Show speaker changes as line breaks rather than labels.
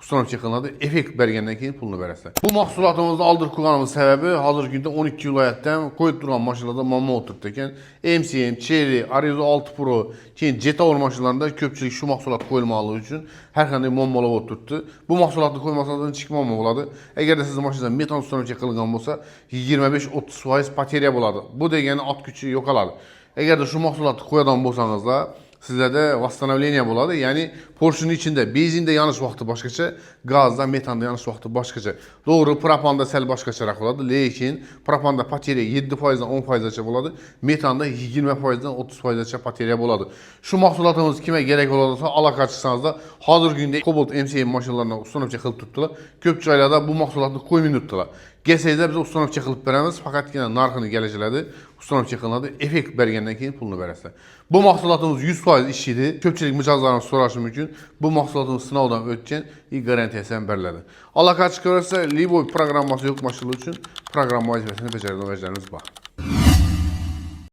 ustanovka qilinadi. Effekt bergandan keyin pulni berasizlar. Bu mahsulotimizni oldirib qo'yganimiz sababi hozirgi kunda 12 viloyatdan qo'yib turgan mashinalarda muammo o'tiribdi ekan. MCM, Cherry, Arizo 6 Pro, keyin Jetour mashinalarida ko'pchilik shu mahsulot qo'yilmaganligi uchun har qanday muammolar o'tiribdi. Bu mahsulotni qo'ymasangiz hech muammo bo'ladi. Agarda sizning mashinangiz metan ustanovka qilingan bo'lsa, 25-30% poteriya bo'ladi. Bu degani ot kuchi yo'qoladi. Agarda shu mahsulotni qo'yadigan bo'lsangizlar, sizlarda восстановление bo'ladi. Ya'ni Porsche'ning ichida benzinda yonish vaqti boshqacha, gazda, metanda yonish vaqti boshqacha. To'g'ri, propanda sal boshqacharoq bo'ladi, lekin propanda poteriya 7% dan 10% gacha bo'ladi, metanda 20% dan 30% gacha poteriya bo'ladi. Shu mahsulotimiz kimga kerak bo'lsa, aloqa qilsangizlar, hozirgi kunda Cobalt MCM mashinalarini ustanovka qilib turibdilar. Ko'p joylarda bu mahsulotni qo'ymay turibdilar. Kelsangizlar biz ustanovka qilib beramiz, faqatgina narxini kelishiladi, ustanovka qilinadi, effekt bergandan keyin pulni berasizlar. Bu mahsulotimiz 100% ishlaydi. Ko'pchilik mijozlarimiz so'rashi mumkin. Bu mahsulotimiz sinovdan o'tgan, garantiyasi ham beriladi. Aloqa chiqarsa, liboy programmasi yo'q mashina uchun programma vazifasini bajaradigan bor.